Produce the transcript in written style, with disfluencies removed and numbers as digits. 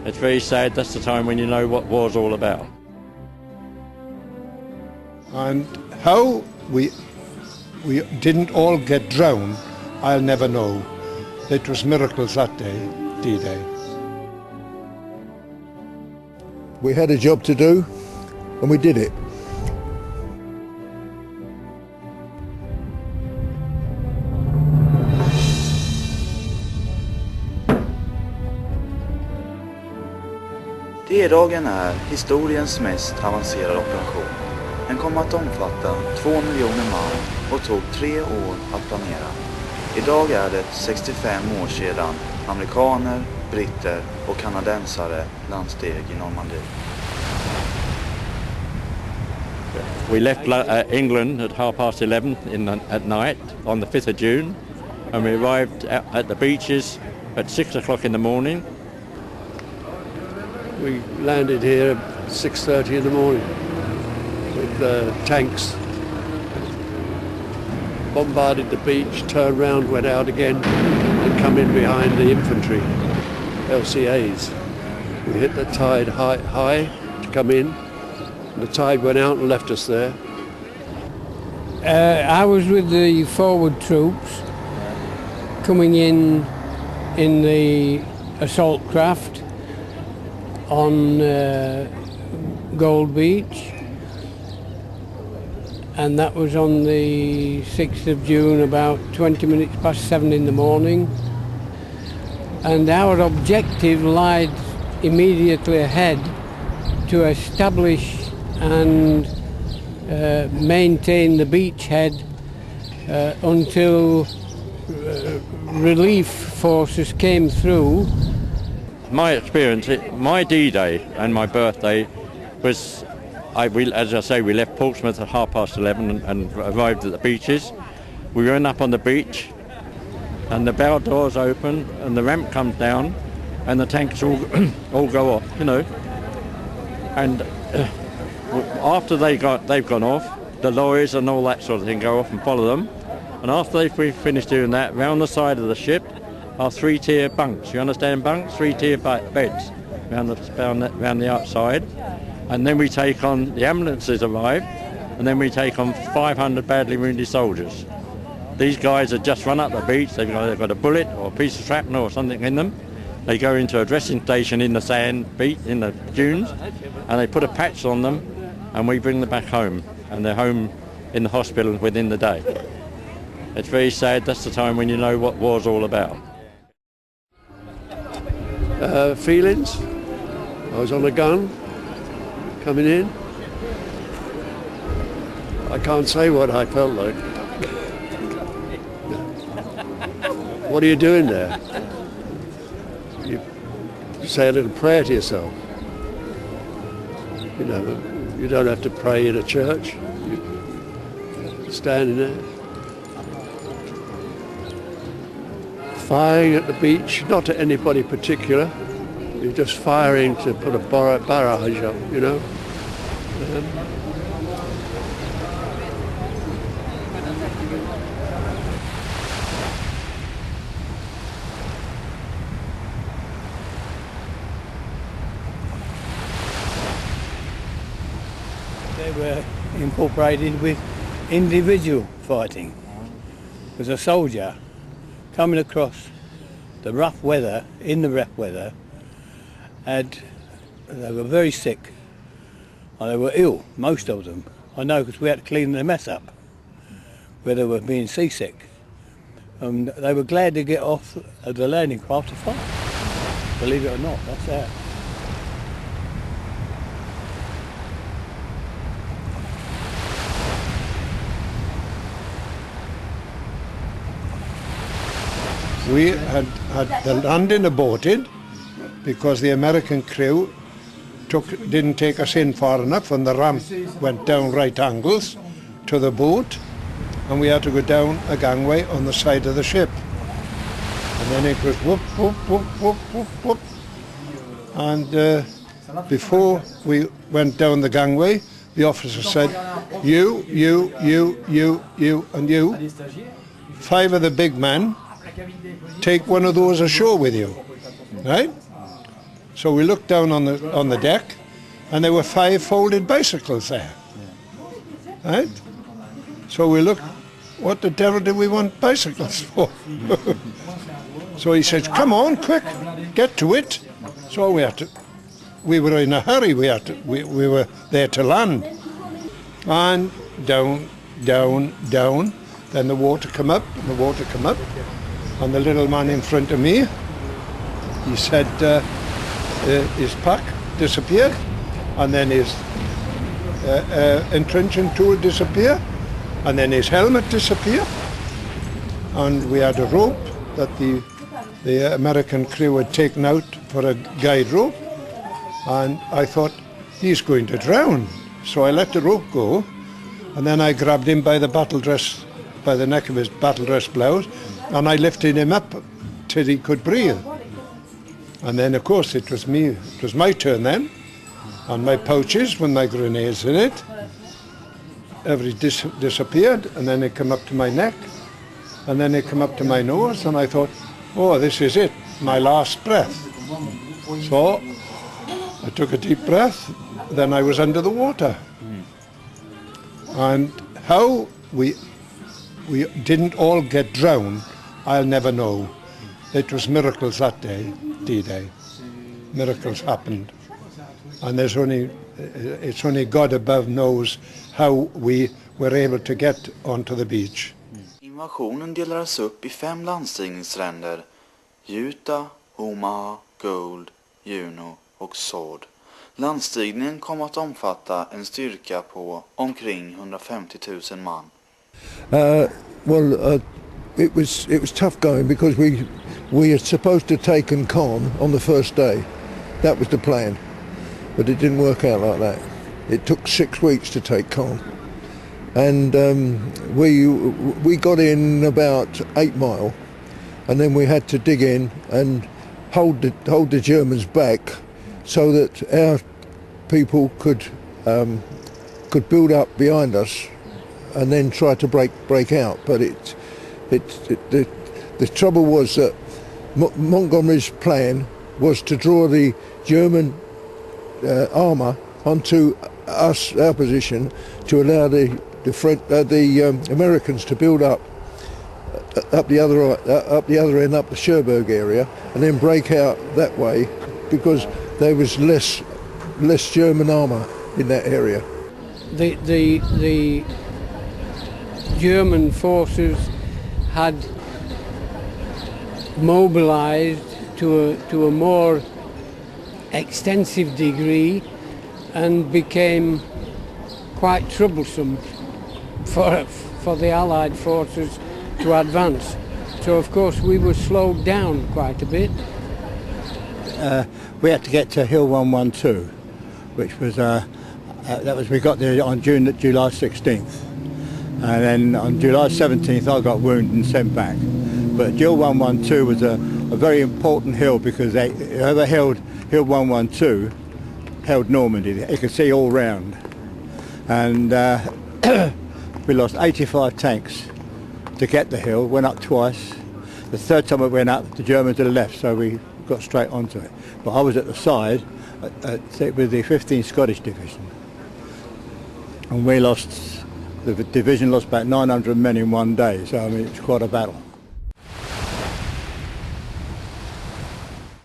It's very sad. That's the time when you know what war's all about. And how we didn't all get drowned, I'll never know. It was miracles that day, D-Day. We had a job to do, and we did it. D-dagen är historiens mest avancerade operation. Den kom att omfatta 2 miljoner man och tog 3 år att planera. Idag är det 65 år sedan amerikaner, britter och kanadensare landsteg i Normandie. We left England at 11:30 at night on the 5th of June, and we arrived at the beaches at 6 o'clock in the morning. We landed here at 6:30 in the morning with tanks. Bombarded the beach, turned round, went out again, and come in behind the infantry, LCAs. We hit the tide high to come in. The tide went out and left us there. I was with the forward troops coming in the assault craft on Gold Beach, and that was on the 6th of June, about 20 minutes past 7 in the morning. And our objective lied immediately ahead to establish and maintain the beachhead until relief forces came through. My experience, my D-Day and my birthday was, as I say, we left Portsmouth at 11:30 and arrived at the beaches. We went up on the beach and the bow doors open and the ramp comes down and the tanks all go off, you know. And after they've gone off, the lorries and all that sort of thing go off and follow them. And after they've finished doing that, round the side of the ship are 3-tier bunks. You understand bunks? 3-tier beds round the outside. And then we take on, the ambulances arrive, and then we take on 500 badly wounded soldiers. These guys have just run up the beach. They've got a bullet or a piece of shrapnel or something in them. They go into a dressing station in the sand beach, in the dunes, and they put a patch on them, and we bring them back home. And they're home in the hospital within the day. It's very sad. That's the time when you know what war's all about. Feelings. I was on a gun coming in. I can't say what I felt like. What are you doing there? You say a little prayer to yourself. You know, you don't have to pray in a church. You're standing there. Firing at the beach, not at anybody particular. You're just firing to put a barrage up, you know. They were incorporated with individual fighting. As a soldier coming across the rough weather, they were very sick, and they were ill, most of them. I know because we had to clean their mess up, where they were being seasick. And they were glad to get off of the landing craft to fight. Believe it or not, that's that. We had the landing aborted because the American crew didn't take us in far enough, and the ramp went down right angles to the boat, and we had to go down a gangway on the side of the ship. And then it was whoop, whoop, whoop, whoop, whoop, whoop. And before we went down the gangway, the officer said, you, and you, 5 of the big men, take one of those ashore with you, right? So we looked down on the deck, and there were 5 folded bicycles there. Right? So we looked, what the devil do we want bicycles for? So he said, come on, quick, get to it. So we were in a hurry, we were there to land. And down, down, down, then the water come up, and the water come up, and the little man in front of me, he said his pack disappeared, and then his entrenching tool disappeared, and then his helmet disappeared, and we had a rope that the American crew had taken out for a guide rope, and I thought, he's going to drown. So I let the rope go, and then I grabbed him by the by the neck of his battle dress blouse, and I lifted him up till he could breathe. And then, of course, it was my turn then, and my pouches with my grenades in it, disappeared, and then they come up to my neck, and then they come up to my nose, and I thought, oh, this is it, my last breath. So I took a deep breath, then I was under the water. And how we didn't all get drowned, I'll never know. It was miracles that day, D-Day. Miracles happened. And it's only God above knows how we were able to get onto the beach. Invasionen delades upp i 5 landstigningsränder: Utah, Omaha, Gold, Juno och Sword. Landstigningen kom att omfatta en styrka på omkring 150 000 man. It was tough going because we were supposed to take Caen on the first day. That was the plan, but it didn't work out like that. It took 6 weeks to take Caen, and we got in about 8 mile, and then we had to dig in and hold the Germans back, so that our people could build up behind us, and then try to break out. But the trouble was that Montgomery's plan was to draw the German armour onto our position to allow the Americans to build up the other end, up the Cherbourg area, and then break out that way, because there was less German armour in that area. The German forces had mobilised to a more extensive degree and became quite troublesome for the Allied forces to advance. So of course we were slowed down quite a bit. We had to get to Hill 112, which was we got there on July 16th, and then on July 17th I got wounded and sent back. But Hill 112 was a very important hill, because whoever held Hill 112 held Normandy. You could see all round, and we lost 85 tanks to get the hill. Went up twice. The third time we went up, the Germans to the left, so we got straight onto it. But I was at the side with the 15th Scottish Division, and the division lost about 900 men in one day, so I mean, it was quite a battle.